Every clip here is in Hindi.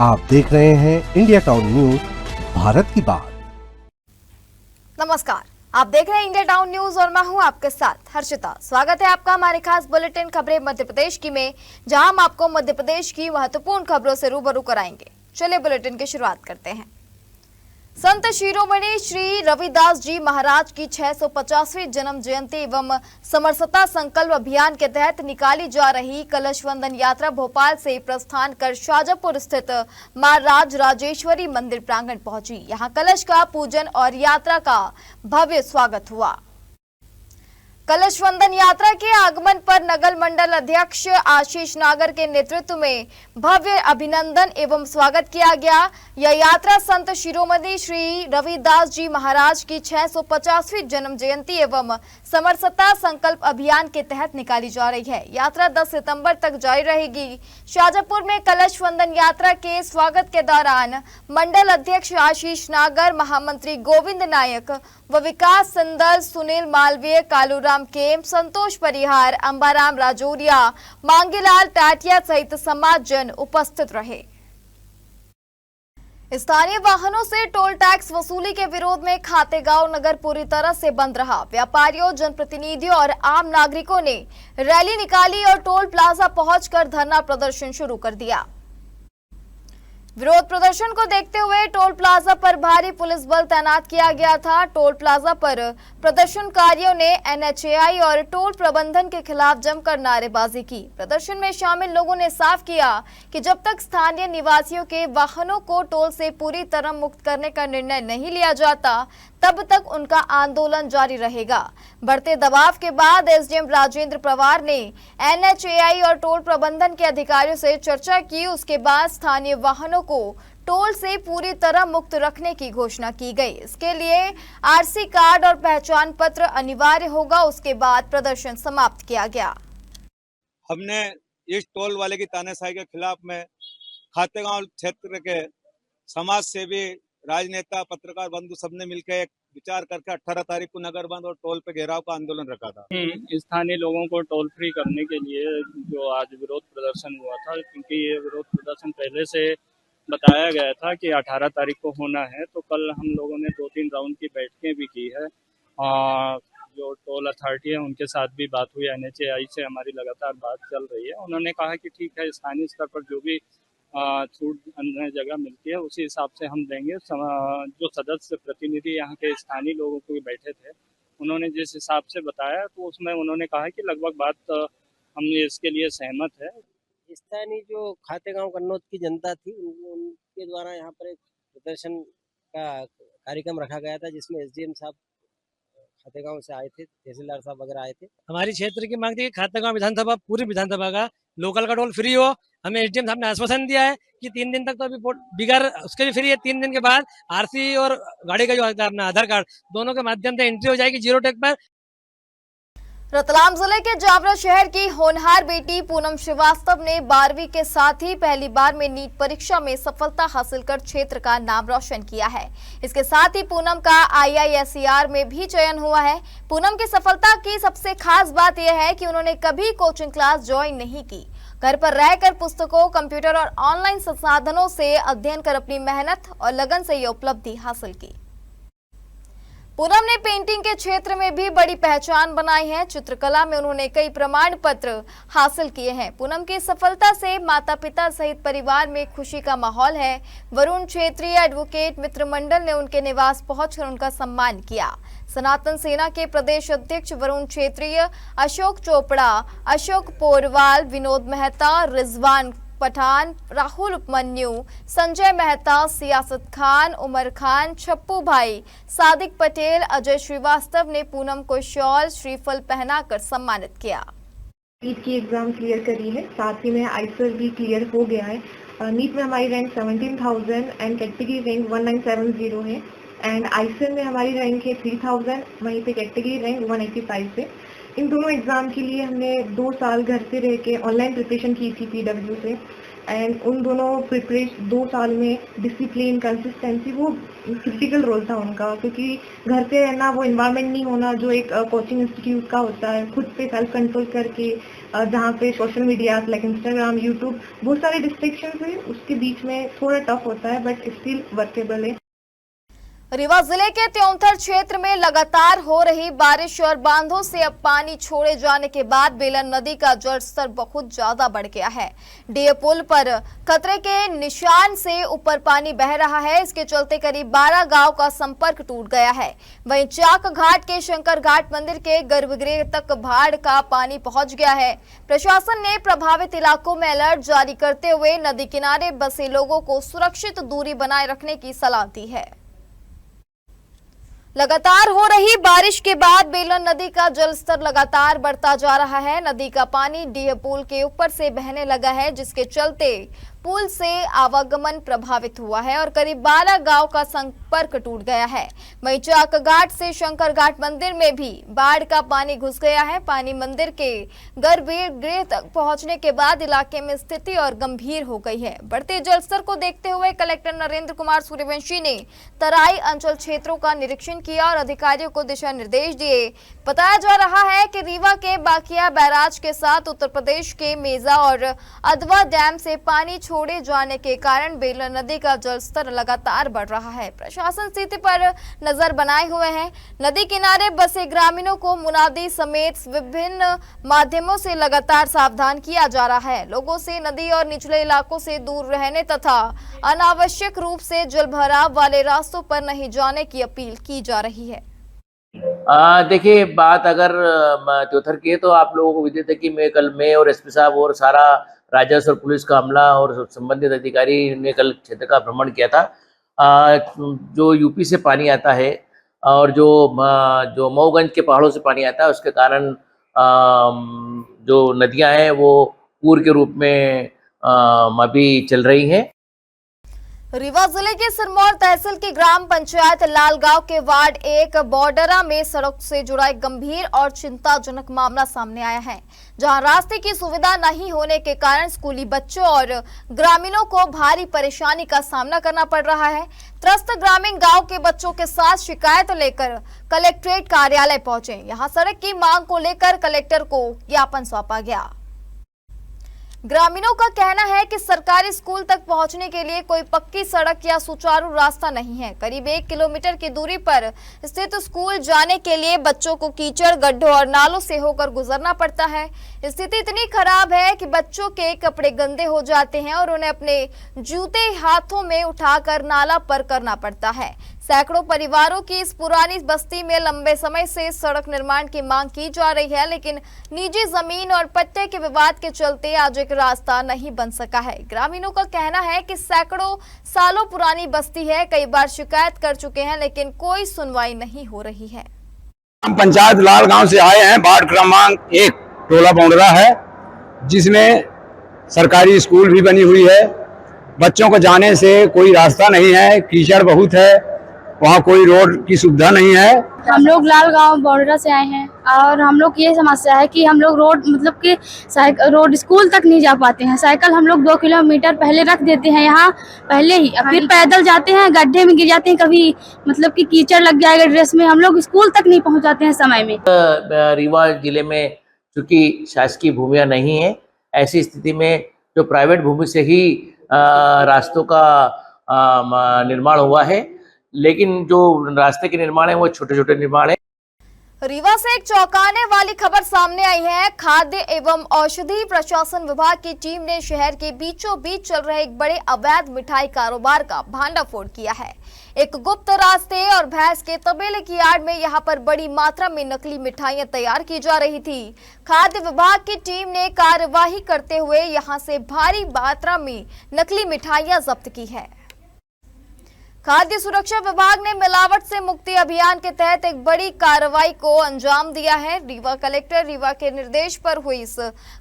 आप देख रहे हैं इंडिया टाउन न्यूज, भारत की बात। नमस्कार, आप देख रहे हैं इंडिया टाउन न्यूज और मैं हूं आपके साथ हर्षिता। स्वागत है आपका हमारे खास बुलेटिन खबरें मध्य प्रदेश की में, जहां हम आपको मध्य प्रदेश की महत्वपूर्ण खबरों से रूबरू कराएंगे। चलिए बुलेटिन की शुरुआत करते हैं। संत शिरोमणि श्री रविदास जी महाराज की 650वीं जन्म जयंती एवं समरसता संकल्प अभियान के तहत निकाली जा रही कलश वंदन यात्रा भोपाल से प्रस्थान कर शाजापुर स्थित मां राज राजेश्वरी मंदिर प्रांगण पहुंची। यहां कलश का पूजन और यात्रा का भव्य स्वागत हुआ। कलश वंदन यात्रा के आगमन पर नगर मंडल अध्यक्ष आशीष नागर के नेतृत्व में भव्य अभिनंदन एवं स्वागत किया गया। यह यात्रा संत शिरोमणि श्री रविदास जी महाराज की 650वीं जन्म जयंती एवं समरसता संकल्प अभियान के तहत निकाली जा रही है। यात्रा 10 सितंबर तक जारी रहेगी। शाजापुर में कलश वंदन यात्रा के स्वागत के दौरान मंडल अध्यक्ष आशीष नागर, महामंत्री गोविंद नायक व विकास संदल सुनील मालवीय, कालूराम केम, संतोष परिहार, अंबाराम राजौरिया, मांगीलाल टाटिया सहित समाज जन उपस्थित रहे। स्थानीय वाहनों से टोल टैक्स वसूली के विरोध में खातेगांव नगर पूरी तरह से बंद रहा। व्यापारियों, जनप्रतिनिधियों और आम नागरिकों ने रैली निकाली और टोल प्लाजा पहुंचकर धरना प्रदर्शन शुरू कर दिया। विरोध प्रदर्शन को देखते हुए टोल प्लाजा पर भारी पुलिस बल तैनात किया गया था। टोल प्लाजा पर प्रदर्शनकारियों ने एनएचएआई और टोल प्रबंधन के खिलाफ जमकर नारेबाजी की। प्रदर्शन में शामिल लोगों ने साफ किया कि जब तक स्थानीय निवासियों के वाहनों को टोल से पूरी तरह मुक्त करने का निर्णय नहीं लिया जाता, तब तक उनका आंदोलन जारी रहेगा। बढ़ते दबाव के बाद एसडीएम राजेंद्र पवार ने एनएचएआई और टोल प्रबंधन के अधिकारियों से चर्चा की। उसके बाद स्थानीय वाहनों को टोल से पूरी तरह मुक्त रखने की घोषणा की गई। इसके लिए आरसी कार्ड और पहचान पत्र अनिवार्य होगा। उसके बाद प्रदर्शन समाप्त किया गया। हमने इस टोल वाले की तानाशाही के खिलाफ में खातेगांव क्षेत्र के समाज सेवी, राजनेता, पत्रकार बंधु सबने मिलकर एक विचार करके 18 तारीख को नगर बंद और टोल पे घेराव का आंदोलन रखा था। स्थानीय लोगों को टोल फ्री करने के लिए जो आज विरोध प्रदर्शन हुआ था, क्योंकि ये विरोध प्रदर्शन पहले से बताया गया था कि 18 तारीख को होना है, तो कल हम लोगों ने 2-3 राउंड की बैठकें भी की है। जो टोल अथॉरिटी है उनके साथ भी बात हुई, एनएचएआई से हमारी लगातार बात चल रही है। उन्होंने कहा कि ठीक है, स्थानीय स्तर पर जो भी छूट अन्य जगह मिलती है उसी हिसाब से हम देंगे। जो सदस्य प्रतिनिधि यहाँ के स्थानीय लोगों को बैठे थे, उन्होंने जिस हिसाब से बताया तो उसमें उन्होंने कहा कि लगभग बात हम इसके लिए सहमत है। स्थानीय जो खातेगांव कन्नौज की जनता थी, उनके द्वारा यहाँ पर एक प्रदर्शन का कार्यक्रम रखा गया था, जिसमें एसडीएम साहब खातेगांव से आए थे, तहसीलदार साहब वगैरह आए थे। हमारी क्षेत्र की मांग थी कि खातेगांव विधानसभा, पूरी विधानसभा का लोकल का टोल फ्री हो। हमें एसडीएम साहब ने आश्वासन दिया है कि 3 दिन तक तो अभी बिगर उसके भी फ्री है। 3 दिन के बाद आरसी और गाड़ी का जो आधार कार्ड, दोनों के माध्यम से एंट्री हो जाएगी जीरो टैक्स पर। रतलाम जिले के जावरा शहर की होनहार बेटी पूनम श्रीवास्तव ने 12वीं के साथ ही पहली बार में नीट परीक्षा में सफलता हासिल कर क्षेत्र का नाम रोशन किया है। इसके साथ ही पूनम का IISER में भी चयन हुआ है। पूनम की सफलता की सबसे खास बात यह है कि उन्होंने कभी कोचिंग क्लास ज्वाइन नहीं की। घर पर रहकर पुस्तकों, कंप्यूटर और ऑनलाइन संसाधनों से अध्ययन कर अपनी मेहनत और लगन से यह उपलब्धि हासिल की। पूनम ने पेंटिंग के क्षेत्र में भी बड़ी पहचान बनाई है। चित्रकला में उन्होंने कई प्रमाण पत्र हासिल किए हैं। पूनम की सफलता से माता पिता सहित परिवार में खुशी का माहौल है। वरुण क्षेत्रीय एडवोकेट मित्र मंडल ने उनके निवास पहुंचकर उनका सम्मान किया। सनातन सेना के प्रदेश अध्यक्ष वरुण क्षेत्रीय, अशोक चोपड़ा, अशोक पोरवाल, विनोद मेहता, रिजवान पठान, राहुल उपमन्यु, संजय मेहता, सियासत खान, उमर खान, छप्पू भाई, सादिक पटेल, अजय श्रीवास्तव ने पूनम को शॉल, श्रीफल पहनाकर सम्मानित किया। नीट की एग्जाम क्लियर करी है, साथ ही में आईसर भी क्लियर हो गया है। नीट में हमारी रैंक 17,000 एंड कैटेगरी रैंक 1970 है एंड आईसर में हमारी रैंक है 3000, वहीं पे कैटेगरी रैंक 185 है। इन दोनों एग्जाम के लिए हमने 2 साल घर से रह के ऑनलाइन प्रिपरेशन की थी PW से एंड उन दोनों प्रिपरेशन 2 साल में डिसिप्लिन, कंसिस्टेंसी, वो क्रिटिकल रोल था उनका, क्योंकि घर पे रहना, वो इन्वायरमेंट नहीं होना जो एक कोचिंग इंस्टीट्यूट का होता है। खुद पे सेल्फ कंट्रोल करके जहाँ पे social media like Instagram, YouTube बहुत सारे डिस्ट्रिक्शंस है, उसके बीच में थोड़ा टफ होता है बट स्टिल वर्केबल है। रीवा जिले के त्योंथर क्षेत्र में लगातार हो रही बारिश और बांधों से अब पानी छोड़े जाने के बाद बेलन नदी का जलस्तर बहुत ज्यादा बढ़ गया है। डीए पुल पर खतरे के निशान से ऊपर पानी बह रहा है। इसके चलते करीब 12 गांव का संपर्क टूट गया है। वहीं चाक घाट के शंकर घाट मंदिर के गर्भगृह तक बाढ़ का पानी पहुंच गया है। प्रशासन ने प्रभावित इलाकों में अलर्ट जारी करते हुए नदी किनारे बसे लोगों को सुरक्षित दूरी बनाए रखने की सलाह दी है। लगातार हो रही बारिश के बाद बेलन नदी का जलस्तर लगातार बढ़ता जा रहा है। नदी का पानी डीह पुल के ऊपर से बहने लगा है, जिसके चलते पुल से आवागमन प्रभावित हुआ है और करीब 12 गांव का संपर्क टूट गया है। वहीं चाक घाट से शंकर घाट मंदिर में भी बाढ़ का पानी घुस गया है। पानी मंदिर के गर्भगृह तक पहुंचने के बाद इलाके में स्थिति और गंभीर हो गई है। बढ़ते जलस्तर को देखते हुए कलेक्टर नरेंद्र कुमार सूर्यवंशी ने तराई अंचल क्षेत्रों का निरीक्षण किया और अधिकारियों को दिशा निर्देश दिए। बताया जा रहा है कि रीवा के बाकिया बैराज के साथ उत्तर प्रदेश के मेजा और अधवा डैम से पानी छोड़े जाने के कारण बेलन नदी का जलस्तर लगातार बढ़ रहा है। प्रशासन स्थिति पर नजर बनाए हुए है। नदी किनारे बसे ग्रामीणों को मुनादी समेत विभिन्न माध्यमों से लगातार सावधान किया जा रहा है। लोगों से नदी और निचले इलाकों से दूर रहने तथा अनावश्यक रूप से जलभराव वाले रास्तों पर नहीं जाने की अपील की जा रही है। देखिए, बात अगर त्योथर की है तो आप लोगों को विदित है कि मैं और एसपी साहब और सारा राजस्व और पुलिस का अमला और संबंधित अधिकारी ने कल क्षेत्र का भ्रमण किया था। जो यूपी से पानी आता है और जो मऊगंज के पहाड़ों से पानी आता है, उसके कारण जो नदियां हैं वो पूर के रूप में अभी चल रही हैं। रीवा जिले के सिरमौर तहसील की ग्राम पंचायत लालगांव के वार्ड 1 बॉर्डरा में सड़क से जुड़ा एक गंभीर और चिंताजनक मामला सामने आया है, जहां रास्ते की सुविधा नहीं होने के कारण स्कूली बच्चों और ग्रामीणों को भारी परेशानी का सामना करना पड़ रहा है। त्रस्त ग्रामीण गांव के बच्चों के साथ शिकायत लेकर कलेक्ट्रेट कार्यालय पहुंचे। यहां सड़क की मांग को लेकर कलेक्टर को ज्ञापन सौंपा गया। ग्रामीणों का कहना है कि सरकारी स्कूल तक पहुंचने के लिए कोई पक्की सड़क या सुचारू रास्ता नहीं है। करीब 1 किलोमीटर की दूरी पर स्थित स्कूल जाने के लिए बच्चों को कीचड़, गड्ढों और नालों से होकर गुजरना पड़ता है। स्थिति इतनी खराब है कि बच्चों के कपड़े गंदे हो जाते हैं और उन्हें अपने जूते हाथों में उठाकर नाला पार करना पड़ता है। सैकड़ों परिवारों की इस पुरानी बस्ती में लंबे समय से सड़क निर्माण की मांग की जा रही है, लेकिन निजी जमीन और पट्टे के विवाद के चलते आज एक रास्ता नहीं बन सका है। ग्रामीणों का कहना है कि सैकड़ों सालों पुरानी बस्ती है, कई बार शिकायत कर चुके हैं लेकिन कोई सुनवाई नहीं हो रही है। हम पंचायत लालगांव से आए हैं। वार्ड क्रमांक 1 टोला बॉर्डरा है, जिसमें सरकारी स्कूल भी बनी हुई है। बच्चों को जाने से कोई रास्ता नहीं है, कीचड़ बहुत है, वहाँ कोई रोड की सुविधा नहीं है। हम लोग लालगांव बॉर्डरा से आए हैं और हम लोग ये समस्या है कि हम लोग रोड मतलब कि रोड स्कूल तक नहीं जा पाते हैं। साइकिल हम लोग 2 किलोमीटर पहले रख देते हैं यहाँ पहले ही, फिर पैदल जाते हैं, गड्ढे में गिर जाते हैं, कभी मतलब कि कीचड़ लग जाएगा ड्रेस में, हम लोग स्कूल तक नहीं पहुँच जाते हैं समय में। रीवा जिले में चूंकि शासकीय भूमियाँ नहीं है, ऐसी स्थिति में जो प्राइवेट भूमि से ही रास्तों का निर्माण हुआ है, लेकिन जो रास्ते के निर्माण है वो छोटे छोटे निर्माण है। रीवा से एक चौंकाने वाली खबर सामने आई है। खाद्य एवं औषधि प्रशासन विभाग की टीम ने शहर के बीचों बीच चल रहे एक बड़े अवैध मिठाई कारोबार का भांडाफोड़ किया है। एक गुप्त रास्ते और भैंस के तबेले की आड़ में यहां पर बड़ी मात्रा में नकली मिठाइयां तैयार की जा रही थी। खाद्य विभाग की टीम ने कार्यवाही करते हुए यहां से भारी मात्रा में नकली मिठाइयां जब्त की है। खाद्य सुरक्षा विभाग ने मिलावट से मुक्ति अभियान के तहत एक बड़ी कार्रवाई को अंजाम दिया है। रीवा कलेक्टर रीवा के निर्देश पर हुई इस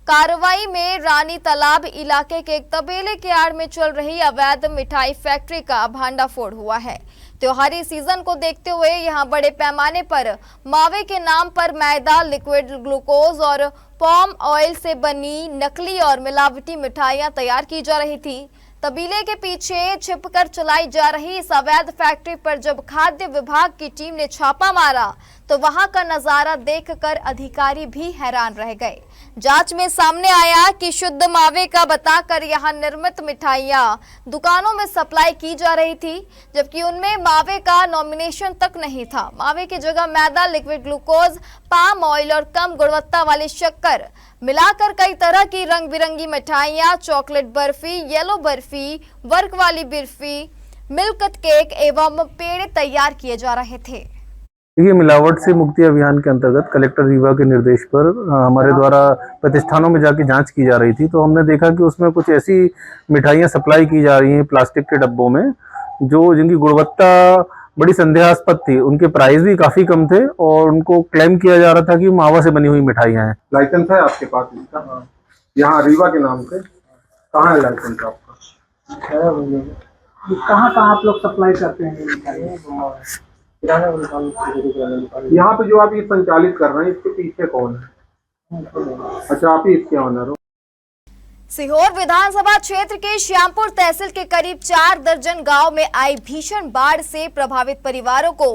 कार्रवाई में रानी तालाब इलाके के एक तबेले के आड़ में चल रही अवैध मिठाई फैक्ट्री का भांडाफोड़ हुआ है। त्योहारी सीजन को देखते हुए यहां बड़े पैमाने पर मावे के नाम पर मैदा, लिक्विड ग्लूकोज और पाम ऑयल से बनी नकली और मिलावटी मिठाइयां तैयार की जा रही थी। तबीले के पीछे छिपकर चलाई जा रही इस अवैध फैक्ट्री पर जब खाद्य विभाग की टीम ने छापा मारा तो वहां का नजारा देखकर अधिकारी भी हैरान रह गए। जांच में सामने आया कि शुद्ध मावे का बताकर यहां निर्मित मिठाइयां दुकानों में सप्लाई की जा रही थी, जबकि उनमें मावे का नॉमिनेशन तक नहीं था। मावे की जगह मैदा, लिक्विड ग्लूकोज, पाम ऑयल और कम गुणवत्ता वाली शक्कर मिलाकर कई तरह की रंग बिरंगी मिठाइयां, chocolate barfi, yellow barfi, work वाली बर्फी, मिल्क केक एवं पेड़े तैयार किए जा रहे थे। देखिए, मिलावट से मुक्ति अभियान के अंतर्गत कलेक्टर रीवा के निर्देश पर हमारे द्वारा प्रतिष्ठानों में जाके जांच की जा रही थी, तो हमने देखा कि उसमें कुछ ऐसी मिठाइयां सप्लाई की जा रही हैं प्लास्टिक के डब्बों में, जिनकी गुणवत्ता बड़ी संदेहास्पद थी। उनके प्राइस भी काफी कम थे और उनको क्लेम किया जा रहा था कि मावा से बनी हुई मिठाइयां हैं। लाइसेंस है आपके पास इसका? यहाँ रीवा के नाम से कहाँ है लाइसेंस आपका? कहाँ आप लोग सप्लाई करते हैं? यहाँ पे जो आप ये संचालित कर रहे हैं, इसके पीछे कौन है? अच्छा, आप ही इसके ऑनर हो। सीहोर विधानसभा क्षेत्र के श्यामपुर तहसील के करीब 4 दर्जन गांव में आई भीषण बाढ़ से प्रभावित परिवारों को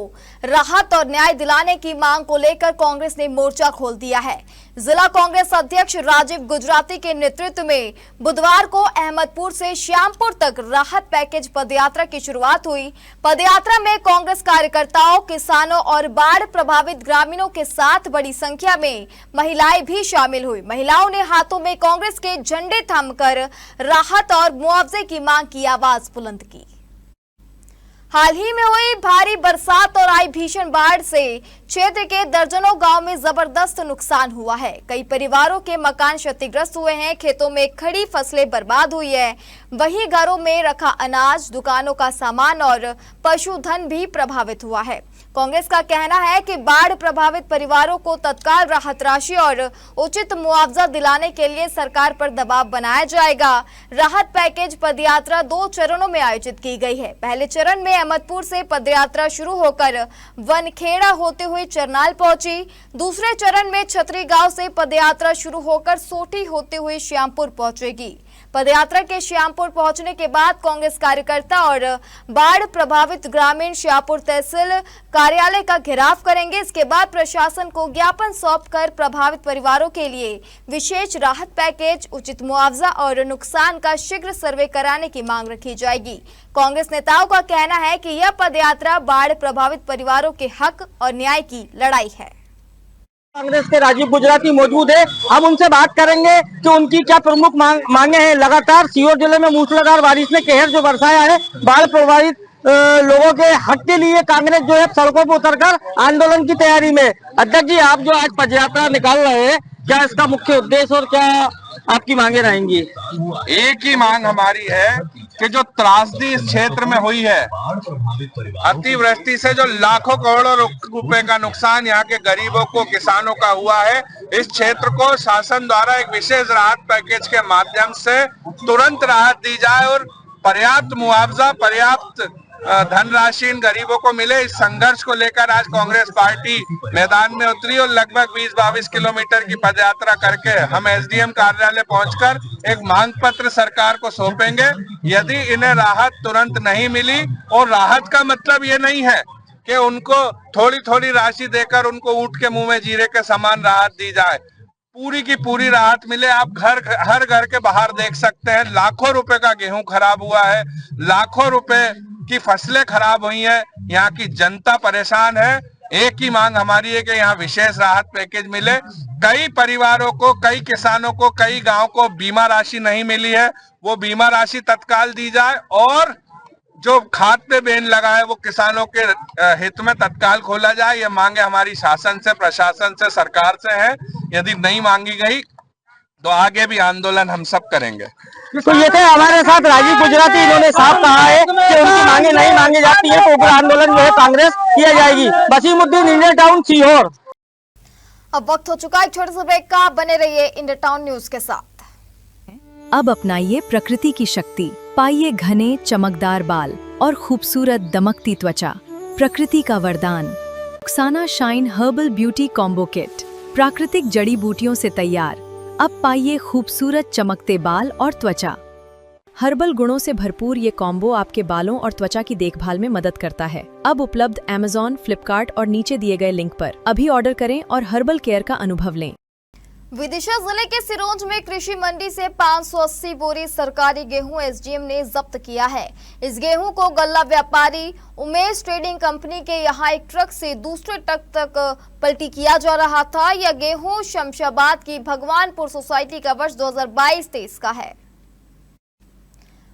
राहत और न्याय दिलाने की मांग को लेकर कांग्रेस ने मोर्चा खोल दिया है। जिला कांग्रेस अध्यक्ष राजीव गुजराती के नेतृत्व में बुधवार को अहमदपुर से श्यामपुर तक राहत पैकेज पदयात्रा की शुरुआत हुई। पदयात्रा में कांग्रेस कार्यकर्ताओं, किसानों और बाढ़ प्रभावित ग्रामीणों के साथ बड़ी संख्या में महिलाएं भी शामिल हुई। महिलाओं ने हाथों में कांग्रेस के झंडे थामकर राहत और मुआवजे की मांग की आवाज बुलंद की। हाल ही में हुई भारी बरसात और आई भीषण बाढ़ से क्षेत्र के दर्जनों गांव में जबरदस्त नुकसान हुआ है। कई परिवारों के मकान क्षतिग्रस्त हुए हैं, खेतों में खड़ी फसलें बर्बाद हुई है, वहीं घरों में रखा अनाज, दुकानों का सामान और पशुधन भी प्रभावित हुआ है। कांग्रेस का कहना है कि बाढ़ प्रभावित परिवारों को तत्काल राहत राशि और उचित मुआवजा दिलाने के लिए सरकार पर दबाव बनाया जाएगा। राहत पैकेज पदयात्रा 2 चरणों में आयोजित की गई है। पहले चरण में अहमदपुर से पदयात्रा शुरू होकर वनखेड़ा होते हुए चरनाल पहुंची। दूसरे चरण में छतरी गांव से पदयात्रा शुरू होकर सोठी होते हुए श्यामपुर पहुंचेगी। पदयात्रा के श्यामपुर पहुंचने के बाद कांग्रेस कार्यकर्ता और बाढ़ प्रभावित ग्रामीण श्यामपुर तहसील कार्यालय का घेराव करेंगे। इसके बाद प्रशासन को ज्ञापन सौंपकर प्रभावित परिवारों के लिए विशेष राहत पैकेज, उचित मुआवजा और नुकसान का शीघ्र सर्वे कराने की मांग रखी जाएगी। कांग्रेस नेताओं का कहना है कि यह पदयात्रा बाढ़ प्रभावित परिवारों के हक और न्याय की लड़ाई है। कांग्रेस के राजीव गुजराती मौजूद है, हम उनसे बात करेंगे कि उनकी क्या प्रमुख मांगे हैं। लगातार सीहोर जिले में मूसलाधार बारिश ने कहर जो बरसाया है, बाढ़ प्रभावित लोगों के हक के लिए कांग्रेस जो है सड़कों पर उतरकर आंदोलन की तैयारी में। अध्यक्ष जी, आप जो आज पदयात्रा निकाल रहे हैं, क्या इसका मुख्य उद्देश्य और क्या आपकी मांगे रहेंगी? एक ही मांग हमारी है कि जो त्रासदी इस क्षेत्र में हुई है, अतिवृष्टि से जो लाखों करोड़ों रुपए का नुकसान यहाँ के गरीबों को, किसानों का हुआ है, इस क्षेत्र को शासन द्वारा एक विशेष राहत पैकेज के माध्यम से तुरंत राहत दी जाए और पर्याप्त मुआवजा, पर्याप्त धनराशि इन गरीबों को मिले। इस संघर्ष को लेकर आज कांग्रेस पार्टी मैदान में उतरी और लगभग 20-22 किलोमीटर की पदयात्रा करके हम एसडीएम कार्यालय पहुंचकर एक मांग पत्र सरकार को सौंपेंगे। यदि इन्हें राहत तुरंत नहीं मिली, और राहत का मतलब ये नहीं है कि उनको थोड़ी थोड़ी राशि देकर उनको ऊँट के मुंह में जीरे के समान राहत दी जाए, पूरी की पूरी राहत मिले। आप हर घर के बाहर देख सकते हैं, लाखों रुपए का गेहूं खराब हुआ है, लाखों रुपए की फसलें खराब हुई हैं, यहाँ की जनता परेशान है। एक ही मांग हमारी है कि यहाँ विशेष राहत पैकेज मिले। कई परिवारों को, कई किसानों को, कई गांव को बीमा राशि नहीं मिली है, वो बीमा राशि तत्काल दी जाए और जो खाद पे बैन लगा है वो किसानों के हित में तत्काल खोला जाए। ये मांगे हमारी शासन से, प्रशासन से, सरकार से है। यदि नहीं मांगी गई तो आगे भी आंदोलन हम सब करेंगे। तो ये थे हमारे साथ राजीव गुजराती, इन्होंने साफ कहा है कि उनकी मांगे नहीं मांगी जाती है तो उग्र आंदोलन जो है कांग्रेस किया जाएगी। Wasimuddin, India town, Sehore. अब वक्त हो चुका है एक छोटे से ब्रेक का, बने रहिए इंडिया टाउन न्यूज के साथ। अब अपनाइए प्रकृति की शक्ति, पाइए घने चमकदार बाल और खूबसूरत दमकती त्वचा। प्रकृति का वरदान Rukhsana shine herbal beauty combo kit, प्राकृतिक जड़ी बूटियों से तैयार। अब पाइए खूबसूरत चमकते बाल और त्वचा। हर्बल गुणों से भरपूर ये कॉम्बो आपके बालों और त्वचा की देखभाल में मदद करता है। अब उपलब्ध Amazon, फ्लिपकार्ट और नीचे दिए गए लिंक पर। अभी ऑर्डर करें और हर्बल केयर का अनुभव लें। विदिशा जिले के सिरोंज में कृषि मंडी से 580 बोरी सरकारी गेहूं एसडीएम ने जब्त किया है। इस गेहूं को गल्ला व्यापारी उमेश ट्रेडिंग कंपनी के यहां एक ट्रक से दूसरे ट्रक तक पलटी किया जा रहा था। यह गेहूं शमशाबाद की भगवानपुर सोसाइटी का वर्ष 2022-23 का है।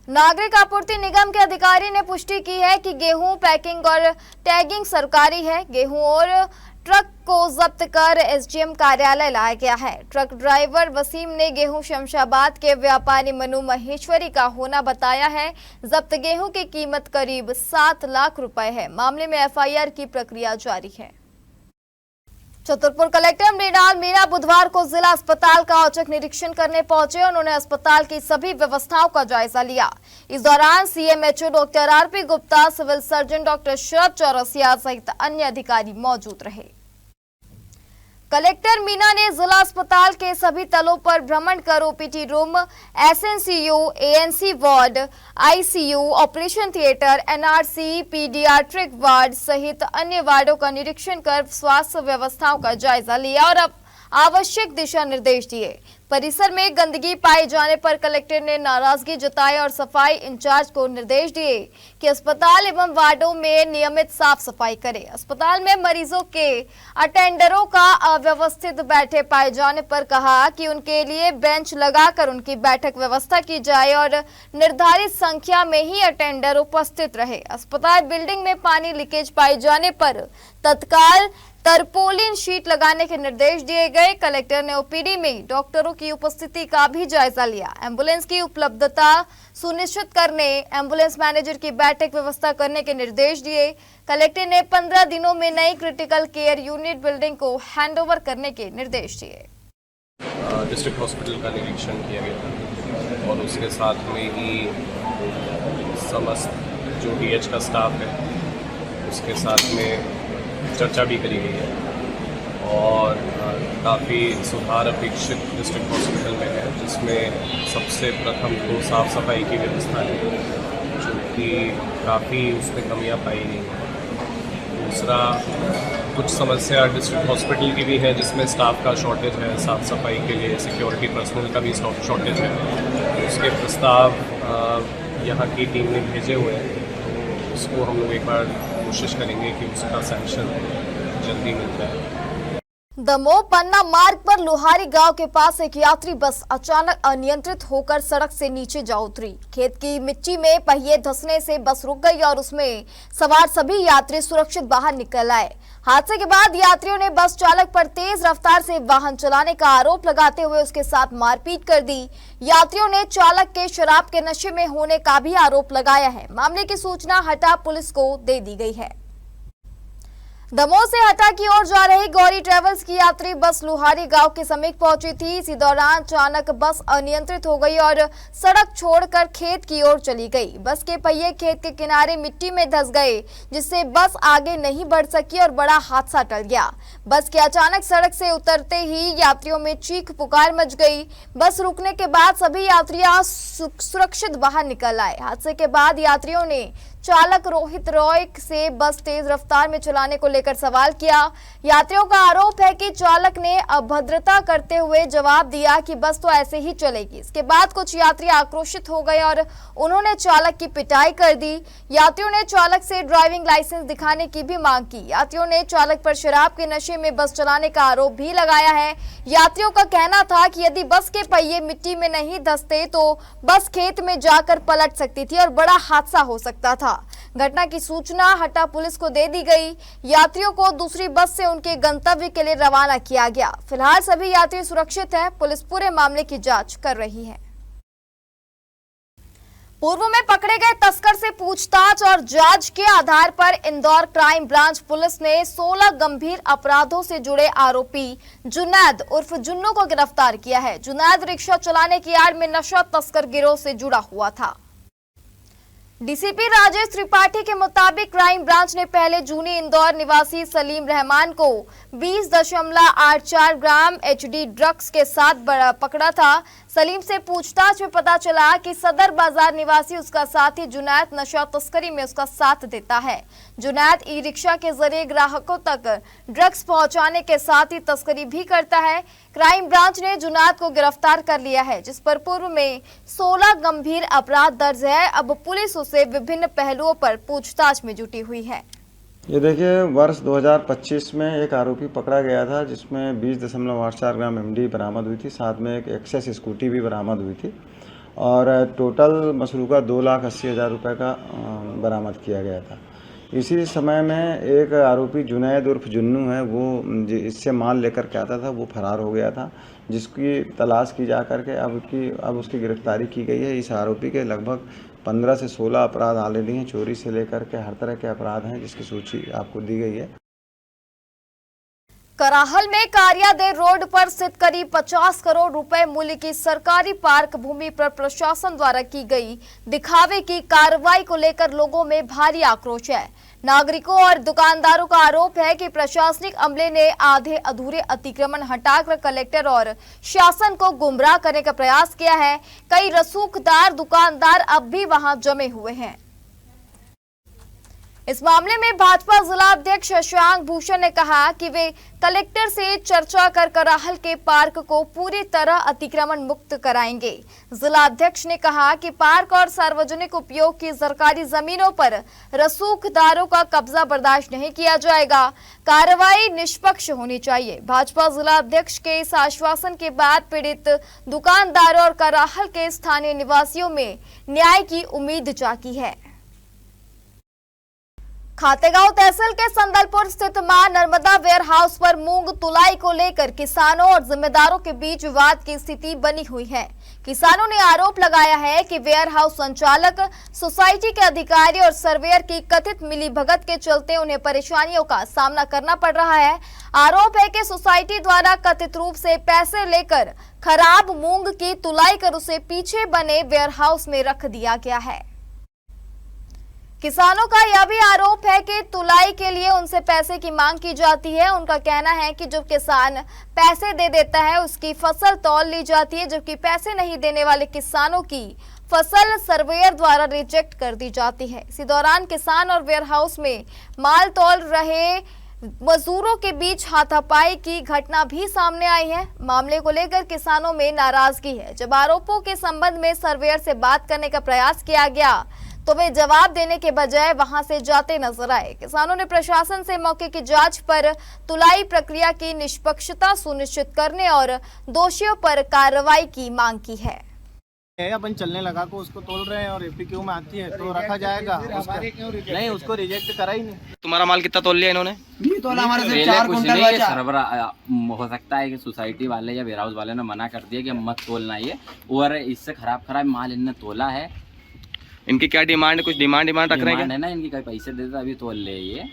नागरिक आपूर्ति निगम के अधिकारी ने पुष्टि की है कि गेहूं पैकिंग और टैगिंग सरकारी है। गेहूं और ट्रक को जब्त कर एसडीएम कार्यालय लाया गया है। ट्रक ड्राइवर वसीम ने गेहूं शमशाबाद के व्यापारी मनु महेश्वरी का होना बताया है। जब्त गेहूं की कीमत करीब 7 लाख रुपए है। मामले में एफआईआर की प्रक्रिया जारी है। छतरपुर कलेक्टर मृणाल मीणा बुधवार को जिला अस्पताल का औचक निरीक्षण करने पहुंचे। उन्होंने अस्पताल की सभी व्यवस्थाओं का जायजा लिया। इस दौरान CMHO doctor RP Gupta, civil surgeon doctor Sharad Chaurasia सहित अन्य अधिकारी मौजूद रहे। कलेक्टर मीना ने जिला अस्पताल के सभी तलों पर भ्रमण कर OPD room, SNCU, ANC ward, ICU, operation theatre, NRC, paediatric ward सहित अन्य वार्डों का निरीक्षण कर स्वास्थ्य व्यवस्थाओं का जायजा लिया और आवश्यक दिशा निर्देश दिए। परिसर में गंदगी पाए जाने पर कलेक्टर ने नाराजगी जताई और सफाई इंचार्ज को निर्देश दिए कि अस्पताल एवं वार्डों में नियमित साफ सफाई करें। अस्पताल में मरीजों के अटेंडरों का अव्यवस्थित बैठे पाए जाने पर कहा कि उनके लिए बेंच लगाकर उनकी बैठक व्यवस्था की जाए और निर्धारित संख्या में ही अटेंडर उपस्थित रहे। अस्पताल बिल्डिंग में पानी लीकेज पाए जाने पर तत्काल तरपोलिन शीट लगाने के निर्देश दिए गए। कलेक्टर ने ओपीडी में डॉक्टरों की उपस्थिति का भी जायजा लिया। एम्बुलेंस की उपलब्धता सुनिश्चित करने, एम्बुलेंस मैनेजर की बैठक व्यवस्था करने के निर्देश दिए। कलेक्टर ने 15 दिनों में नई क्रिटिकल केयर यूनिट बिल्डिंग को हैंडओवर करने के निर्देश दिए। डिस्ट्रिक्ट हॉस्पिटल का निरीक्षण किया गया था और उसके साथ में ही समस्त जो डीएच का स्टाफ है उसके साथ में चर्चा भी करी गई है और काफ़ी सुधार अपेक्षित डिस्ट्रिक्ट हॉस्पिटल में है, जिसमें सबसे प्रथम तो साफ़ सफाई की व्यवस्था है जो कि काफ़ी उसमें कमियां पाई गई हैं। दूसरा, कुछ समस्या डिस्ट्रिक्ट हॉस्पिटल की भी है जिसमें स्टाफ का शॉर्टेज है। साफ़ सफाई के लिए सिक्योरिटी पर्सनल का भी शॉर्टेज है। उसके प्रस्ताव यहाँ की टीम ने भेजे हुए हैं, तो उसको हम लोग एक बार कोशिश करेंगे कि उसका सैंक्शन जल्दी मिल जाए। दमोह पन्ना मार्ग पर लोहारी गांव के पास एक यात्री बस अचानक अनियंत्रित होकर सड़क से नीचे जा उतरी। खेत की मिट्टी में पहिए धंसने से बस रुक गई और उसमें सवार सभी यात्री सुरक्षित बाहर निकल आए। हादसे के बाद यात्रियों ने बस चालक पर तेज रफ्तार से वाहन चलाने का आरोप लगाते हुए उसके साथ मारपीट कर दी। यात्रियों ने चालक के शराब के नशे में होने का भी आरोप लगाया है। मामले की सूचना हटा पुलिस को दे दी गई है। दमोह से हटा की ओर जा रही गौरी ट्रेवल्स की यात्री बस लोहारी गांव के समीप पहुंची थी। इसी दौरान अचानक बस अनियंत्रित हो गई और सड़क छोड़कर खेत की ओर चली गई। बस के पहिए खेत के किनारे मिट्टी में धंस गए, जिससे बस आगे नहीं बढ़ सकी और बड़ा हादसा टल गया। बस के अचानक सड़क से उतरते ही यात्रियों में चीख पुकार मच गई। बस रुकने के बाद सभी यात्रियां सुरक्षित बाहर निकल आए। हादसे के बाद यात्रियों ने चालक रोहित रॉय से बस तेज रफ्तार में चलाने को लेकर सवाल किया। यात्रियों का आरोप है कि चालक ने अभद्रता करते हुए जवाब दिया कि बस तो ऐसे ही चलेगी। इसके बाद कुछ यात्री आक्रोशित हो गए और उन्होंने चालक की पिटाई कर दी। यात्रियों ने चालक से ड्राइविंग लाइसेंस दिखाने की भी मांग की। यात्रियों ने चालक पर शराब के नशे में बस चलाने का आरोप भी लगाया है। यात्रियों का कहना था कि यदि बस के पहिए मिट्टी में नहीं धंसते तो बस खेत में जाकर पलट सकती थी और बड़ा हादसा हो सकता था। घटना की सूचना हटा पुलिस को दे दी गई। यात्रियों को दूसरी बस से उनके गंतव्य के लिए रवाना किया गया। फिलहाल सभी यात्री सुरक्षित हैं। पुलिस पूरे मामले की जांच कर रही है। पूर्व में पकड़े गए तस्कर से पूछताछ और जांच के आधार पर इंदौर क्राइम ब्रांच पुलिस ने 16 गंभीर अपराधों से जुड़े आरोपी जुनैद उर्फ जुन्नू को गिरफ्तार किया है। जुनैद रिक्शा चलाने की आड़ में नशा तस्कर गिरोह से जुड़ा हुआ था। डीसीपी राजेश त्रिपाठी के मुताबिक क्राइम ब्रांच ने पहले जूनी इंदौर निवासी सलीम रहमान को 20.84 ग्राम एचडी ड्रग्स के साथ पकड़ा था। सलीम से पूछताछ में पता चला कि सदर बाजार निवासी उसका साथी जुनैद नशा तस्करी में उसका साथ देता है। जुनैद ई रिक्शा के जरिए ग्राहकों तक ड्रग्स पहुंचाने के साथ ही तस्करी भी करता है। क्राइम ब्रांच ने जुनैद को गिरफ्तार कर लिया है, जिस पर पूर्व में 16 गंभीर अपराध दर्ज है। अब पुलिस उसे विभिन्न पहलुओं पर पूछताछ में जुटी हुई है। ये देखिए, वर्ष 2025 में एक आरोपी पकड़ा गया था जिसमें 20.84 ग्राम एमडी बरामद हुई थी, साथ में एक एक्सेस स्कूटी भी बरामद हुई थी और टोटल मसरूका 2,80,000 रुपये का बरामद किया गया था। इसी समय में एक आरोपी जुनैद उर्फ जुन्नू है, वो इससे माल लेकर के आता था, वो फरार हो गया था, जिसकी तलाश की जा करके अब उसकी गिरफ्तारी की गई है। इस आरोपी के लगभग 15 से 16 अपराध ऑलरेडी हैं, चोरी से लेकर के हर तरह के अपराध हैं, जिसकी सूची आपको दी गई है। कराहल में कारियादेव रोड पर स्थित करीब 50 करोड़ रुपए मूल्य की सरकारी पार्क भूमि पर प्रशासन द्वारा की गई दिखावे की कार्रवाई को लेकर लोगों में भारी आक्रोश है। नागरिकों और दुकानदारों का आरोप है कि प्रशासनिक अमले ने आधे अधूरे अतिक्रमण हटाकर कलेक्टर और शासन को गुमराह करने का प्रयास किया है। कई रसूखदार दुकानदार अब भी वहां जमे हुए हैं। इस मामले में भाजपा जिला अध्यक्ष शशांक भूषण ने कहा कि वे कलेक्टर से चर्चा कर कराहल के पार्क को पूरी तरह अतिक्रमण मुक्त कराएंगे। जिला अध्यक्ष ने कहा कि पार्क और सार्वजनिक उपयोग की सरकारी जमीनों पर रसूखदारों का कब्जा बर्दाश्त नहीं किया जाएगा। कार्रवाई निष्पक्ष होनी चाहिए। भाजपा जिला अध्यक्ष के इस आश्वासन के बाद पीड़ित दुकानदारों और कराहल के स्थानीय निवासियों में न्याय की उम्मीद जागी है। खातेगांव तहसील के संदलपुर स्थित मां नर्मदा वेयर हाउस पर मूंग तुलाई को लेकर किसानों और जिम्मेदारों के बीच विवाद की स्थिति बनी हुई है। किसानों ने आरोप लगाया है कि वेयर हाउस संचालक, सोसाइटी के अधिकारी और सर्वेयर की कथित मिलीभगत के चलते उन्हें परेशानियों का सामना करना पड़ रहा है। आरोप है कि सोसाइटी द्वारा कथित रूप से पैसे लेकर खराब मूंग की तुलाई कर उसे पीछे बने वेयर हाउस में रख दिया गया है। किसानों का यह भी आरोप है कि तुलाई के लिए उनसे पैसे की मांग की जाती है। उनका कहना है कि जो किसान पैसे दे देता है उसकी फसल तौल ली जाती है, जबकि पैसे नहीं देने वाले किसानों की फसल सर्वेयर द्वारा रिजेक्ट कर दी जाती है। इसी दौरान किसान और वेयर हाउस में माल तौल रहे मजदूरों के बीच हाथापाई की घटना भी सामने आई है। मामले को लेकर किसानों में नाराजगी है। जब आरोपों के संबंध में सर्वेयर से बात करने का प्रयास किया गया तो वे जवाब देने के बजाय वहां से जाते नजर आए। किसानों ने प्रशासन से मौके की जांच पर तुलाई प्रक्रिया की निष्पक्षता सुनिश्चित करने और दोषियों पर कार्रवाई की मांग की है। अपन चलने लगा को उसको तोल रहे हैं और एफपीक्यू में आती है तो रखा जाएगा। नहीं, उसको रिजेक्ट करा ही नहीं। तुम्हारा माल कितना तोल लिया इन्होंने? हमारे से 4 कुंटल सरबरा हो सकता है कि सोसाइटी वाले या वेयर हाउस वाले ने मना कर दिया कि मत तोलना ये, और इससे खराब माल इनने तोला है। इनकी क्या डिमांड है? कुछ डिमांड रख रहे हैं ना? इनकी कई पैसे देते अभी तोल ले ये।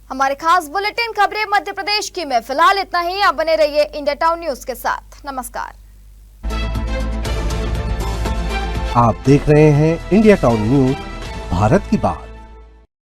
हमारे खास बुलेटिन खबरें मध्य प्रदेश की में फिलहाल इतना ही। आप बने रहिए इंडिया टाउन न्यूज के साथ। नमस्कार। आप देख रहे हैं इंडिया टाउन न्यूज, भारत की बात।